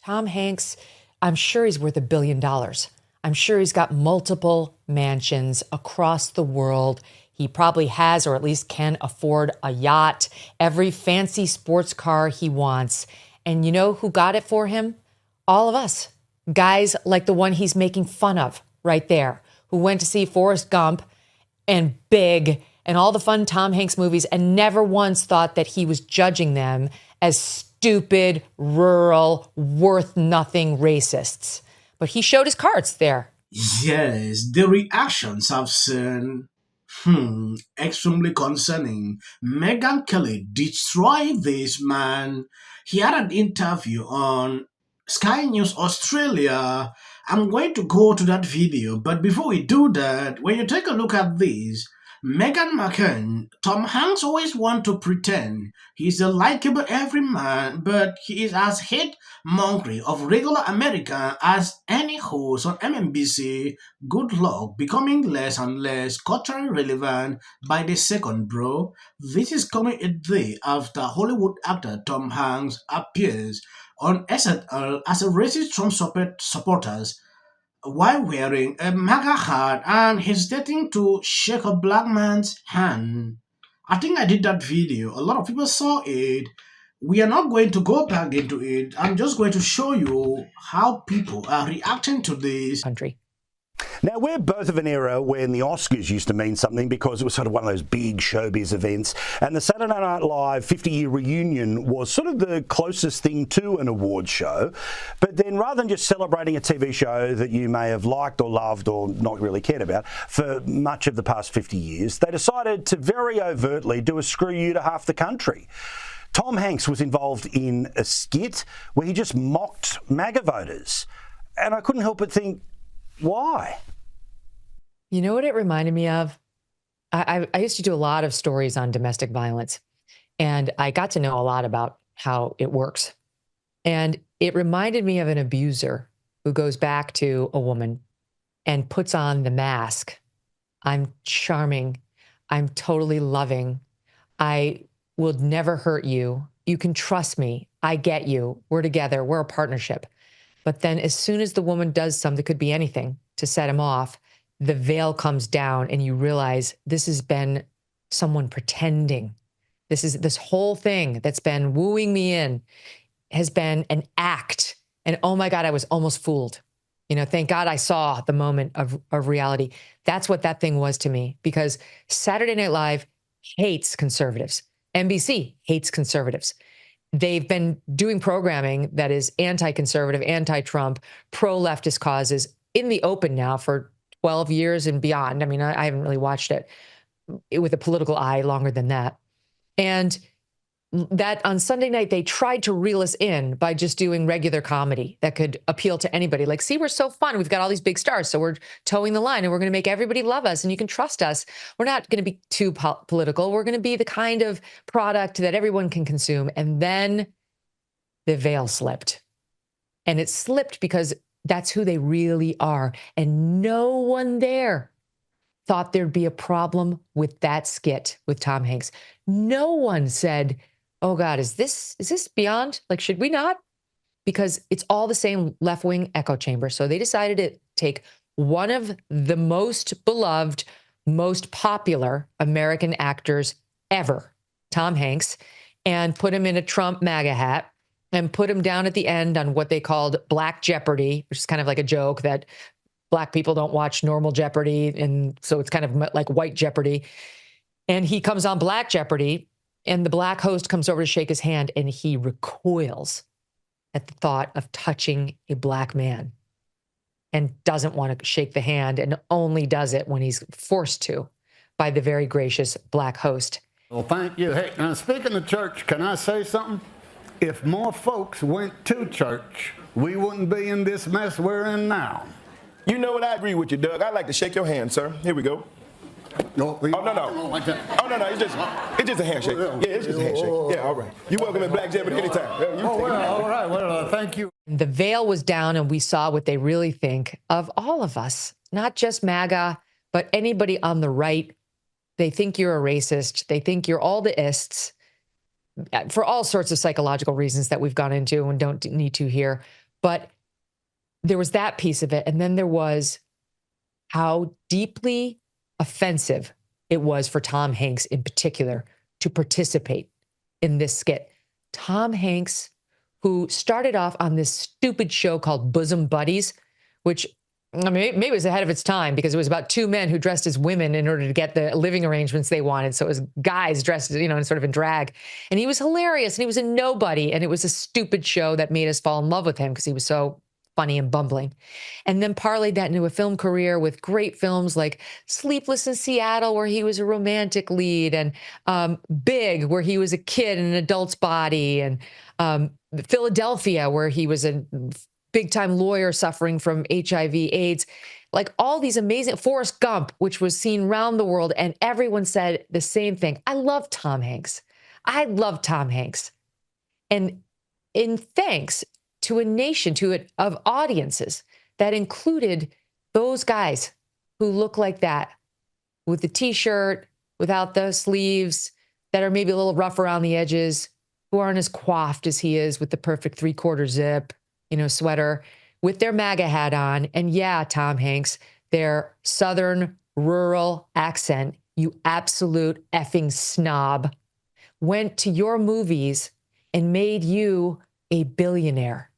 Tom Hanks, I'm sure he's worth $1 billion. I'm sure he's got multiple mansions across the world. He probably has, or at least can afford a yacht, every fancy sports car he wants. And you know who got it for him? All of us. Guys like the one he's making fun of right there, who went to see Forrest Gump and Big and all the fun Tom Hanks movies and never once thought that he was judging them as stupid, rural, worth-nothing racists. But he showed his cards there. Yes, the reactions I've seen, extremely concerning. Megyn Kelly destroyed this man. He had an interview on Sky News Australia. I'm going to go to that video, but before we do that, when you take a look at this, Meghan McCain, Tom Hanks always want to pretend he's a likable everyman, but he is as hate-mongering of regular America as any host on MMBC. Good luck becoming less and less culturally relevant by the second, bro. This is coming a day after Hollywood actor Tom Hanks appears on SNL as a racist Trump supporters while wearing a MAGA hat and hesitating to shake a black man's hand. I think I did that video. A lot of people saw it. We are not going to go back into it. I'm just going to show you how people are reacting to this. Country. Now, we're both of an era when the Oscars used to mean something because it was sort of one of those big showbiz events, and the Saturday Night Live 50-year reunion was sort of the closest thing to an award show. But then rather than just celebrating a TV show that you may have liked or loved or not really cared about for much of the past 50 years, they decided to very overtly do a screw you to half the country. Tom Hanks was involved in a skit where he just mocked MAGA voters. And I couldn't help but think, why? You know what it reminded me of? I used to do a lot of stories on domestic violence, and I got to know a lot about how it works. And it reminded me of an abuser who goes back to a woman and puts on the mask. I'm charming. I'm totally loving. I will never hurt you. You can trust me. I get you. We're together. We're a partnership. But then as soon as the woman does something, could be anything, to set him off, the veil comes down and you realize this has been someone pretending. This whole thing that's been wooing me in has been an act. And oh my God, I was almost fooled. You know, thank God I saw the moment of reality. That's what that thing was to me, because Saturday Night Live hates conservatives. NBC hates conservatives. They've been doing programming that is anti-conservative, anti-Trump, pro-leftist causes in the open now for 12 years and beyond. I mean, I haven't really watched it with a political eye longer than that. And that on Sunday night, they tried to reel us in by just doing regular comedy that could appeal to anybody. Like, see, we're so fun. We've got all these big stars. So we're towing the line and we're going to make everybody love us and you can trust us. We're not going to be too political. We're going to be the kind of product that everyone can consume. And then the veil slipped. And it slipped because that's who they really are. And no one there thought there'd be a problem with that skit with Tom Hanks. No one said, oh God, is this beyond? Like, should we not? Because it's all the same left-wing echo chamber. So they decided to take one of the most beloved, most popular American actors ever, Tom Hanks, and put him in a Trump MAGA hat and put him down at the end on what they called Black Jeopardy, which is kind of like a joke that Black people don't watch normal Jeopardy. And so it's kind of like white Jeopardy. And he comes on Black Jeopardy, and the Black host comes over to shake his hand, and he recoils at the thought of touching a Black man and doesn't want to shake the hand and only does it when he's forced to by the very gracious Black host. Well, thank you. Hey, now speaking of church, can I say something? If more folks went to church, we wouldn't be in this mess we're in now. You know what? I agree with you, Doug. I'd like to shake your hand, sir. Here we go. No, oh, no. Like that. Oh, no. It's just a handshake. Yeah, it's just a handshake. Yeah, all right. You're welcome in Black Jeopardy anytime. All right. Well, thank you. The veil was down, and we saw what they really think of all of us, not just MAGA, but anybody on the right. They think you're a racist. They think you're all the ists for all sorts of psychological reasons that we've gone into and don't need to here. But there was that piece of it. And then there was how deeply offensive it was for Tom Hanks in particular to participate in this skit. Tom Hanks, who started off on this stupid show called Bosom Buddies, which, I mean, maybe it was ahead of its time because it was about two men who dressed as women in order to get the living arrangements they wanted. So it was guys dressed, in sort of in drag. And he was hilarious and he was a nobody. And it was a stupid show that made us fall in love with him because he was so funny and bumbling. And then parlayed that into a film career with great films like Sleepless in Seattle, where he was a romantic lead, and Big, where he was a kid in an adult's body, and Philadelphia, where he was a big-time lawyer suffering from HIV/AIDS. Like all these amazing, Forrest Gump, which was seen around the world, and everyone said the same thing. I love Tom Hanks. I love Tom Hanks. And in thanks to a nation, of audiences that included those guys who look like that, with the t-shirt, without the sleeves, that are maybe a little rough around the edges, who aren't as coiffed as he is with the perfect 3/4 zip, sweater, with their MAGA hat on. And yeah, Tom Hanks, their Southern rural accent, you absolute effing snob, went to your movies and made you a billionaire.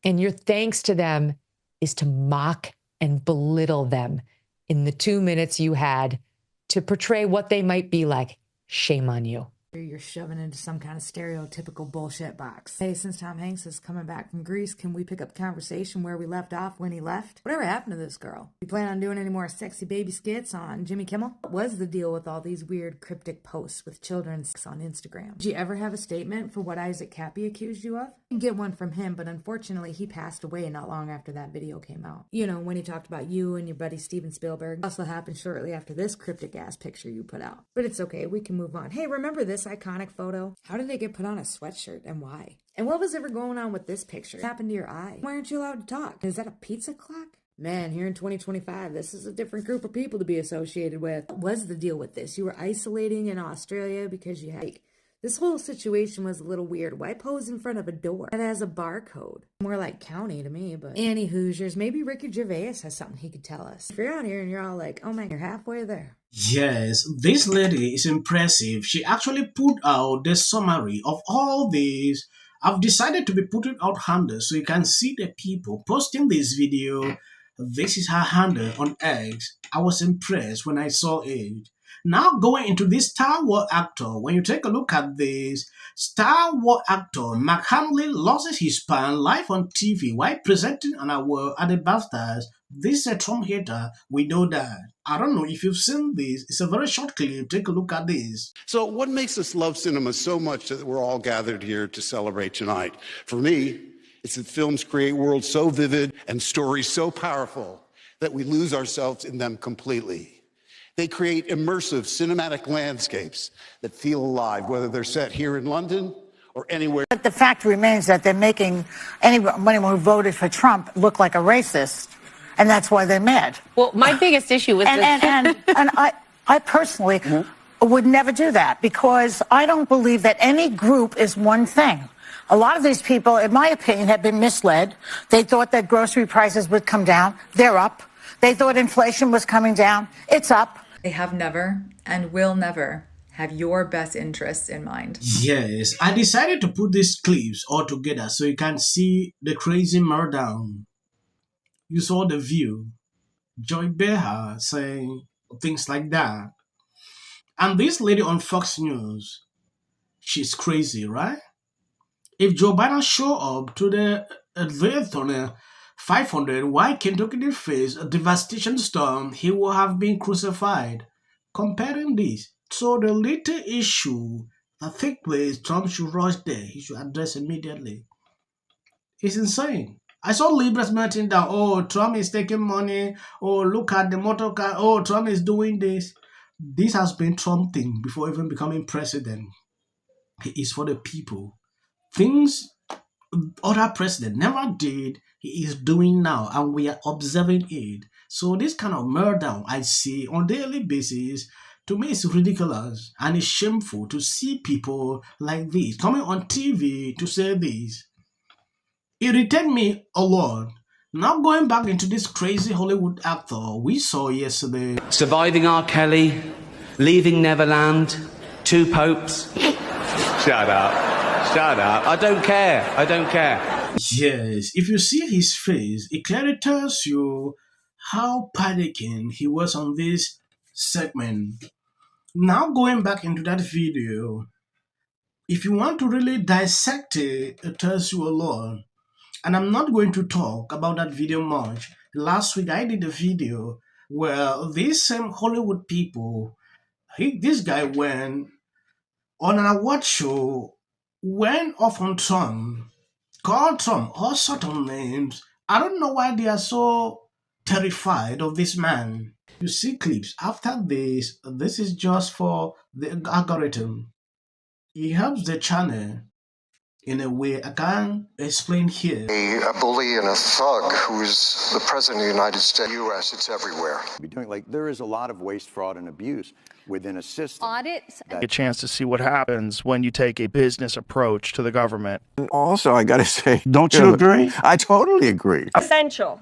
And your thanks to them is to mock and belittle them in the 2 minutes you had to portray what they might be like. Shame on you. You're shoving into some kind of stereotypical bullshit box. Hey, since Tom Hanks is coming back from Greece, can we pick up the conversation where we left off when he left? Whatever happened to this girl? You plan on doing any more sexy baby skits on Jimmy Kimmel? What was the deal with all these weird cryptic posts with children's on Instagram? Did you ever have a statement for what Isaac Cappy accused you of? You can get one from him, but unfortunately he passed away not long after that video came out. When he talked about you and your buddy Steven Spielberg. It also happened shortly after this cryptic ass picture you put out. But it's okay, we can move on. Hey, remember this iconic photo? How did it get put on a sweatshirt and why? And what was ever going on with this picture? What happened to your eye? Why aren't you allowed to talk? Is that a pizza clock? Man, here in 2025, this is a different group of people to be associated with. What was the deal with this? You were isolating in Australia because you had... This whole situation was a little weird. Why pose in front of a door that has a barcode? More like county to me, but Annie Hoosiers, maybe Ricky Gervais has something he could tell us. If you're out here and you're all like, oh man, you're halfway there. Yes, this lady is impressive. She actually put out the summary of all these. I've decided to be putting out handles so you can see the people posting this video. This is her handle on X. I was impressed when I saw it. Now going into this Star Wars actor, when you take a look at this, Star Wars actor Mark Hamill loses his pan live on TV while presenting an award at the BAFTAs. This is a Trump hater, we know that. I don't know if you've seen this. It's a very short clip. Take a look at this. So what makes us love cinema so much that we're all gathered here to celebrate tonight? For me, it's that films create worlds so vivid and stories so powerful that we lose ourselves in them completely. They create immersive cinematic landscapes that feel alive, whether they're set here in London or anywhere. But the fact remains that they're making anyone who voted for Trump look like a racist, and that's why they're mad. Well, my biggest issue with this... And I personally would never do that, because I don't believe that any group is one thing. A lot of these people, in my opinion, have been misled. They thought that grocery prices would come down. They're up. They thought inflation was coming down. It's up. They have never and will never have your best interests in mind. Yes, I decided to put these clips all together so you can see the crazy meltdown. You saw the view. Joy Behar saying things like that. And this lady on Fox News, she's crazy, right? If Joe Biden show up to the Daytona 500, while Kentucky faced a devastation storm, he would have been crucified. Comparing this, so the little issue that takes place, Trump should rush there. He should address immediately. It's insane. I saw liberals melting down. Oh, Trump is taking money. Oh, look at the motor car. Oh, Trump is doing this. This has been Trump thing before even becoming president. He is for the people. Things other president never did, he is doing now, and we are observing it. So this kind of meltdown I see on a daily basis, to me it's ridiculous and it's shameful to see people like this coming on TV to say this. irritated me a lot. Now going back into this crazy Hollywood actor we saw yesterday. Surviving R. Kelly, leaving Neverland, 2 popes. Shut up. Shut up. I don't care. I don't care. Yes, if you see his face, it clearly tells you how panicking he was on this segment. Now going back into that video, if you want to really dissect it, it tells you a lot. And I'm not going to talk about that video much. Last week I did a video where these same Hollywood people, this guy went on an award show, went off on Trump, called Trump all sorts of names. I don't know why they are so terrified of this man. You see clips after this. This is just for the algorithm. He helps the channel in a way I can't explain here. A bully and a thug who's the president of the United States, U.S., it's everywhere. There is a lot of waste, fraud, and abuse within a system. Audits. A chance to see what happens when you take a business approach to the government. Also, I got to say, don't you agree? I totally agree. Essential.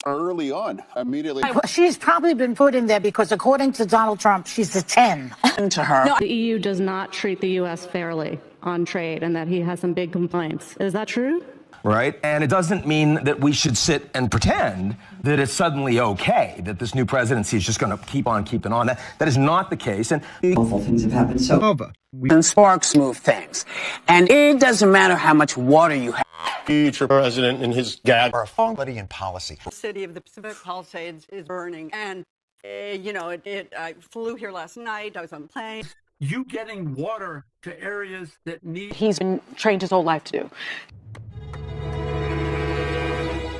Early on, immediately. She's probably been put in there because, according to Donald Trump, she's a 10. To her. The EU does not treat the U.S. fairly on trade and that he has some big complaints. Is that true? Right? And it doesn't mean that we should sit and pretend that it's suddenly okay, that this new presidency is just going to keep on keeping on. That is not the case. And awful things have happened so over. And sparks move things. And it doesn't matter how much water you have. Future president and his gag Are a somebody in policy. The city of the Pacific Palisades is burning. And, I flew here last night. I was on a plane. You getting water to areas that need... He's been trained his whole life to do.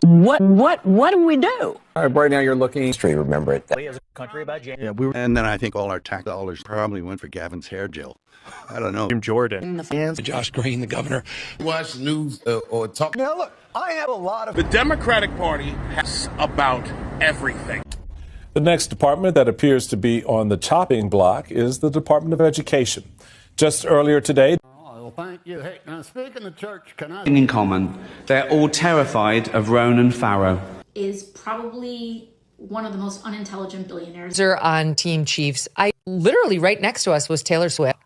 What do we do? Right now you're looking straight, remember it. As a country about James. Yeah, and then I think all our tax dollars probably went for Gavin's hair gel. I don't know. Jordan. Josh Green, the governor. Watch the news or talk. Now, look, I have a lot of... The Democratic Party has about everything. The next department that appears to be on the chopping block is the Department of Education. Just earlier today, Oh, thank you. Hey, now speaking of church, can I... In common, they're all terrified of Ronan Farrow. Is probably one of the most unintelligent billionaires. On Team Chiefs, literally right next to us was Taylor Swift.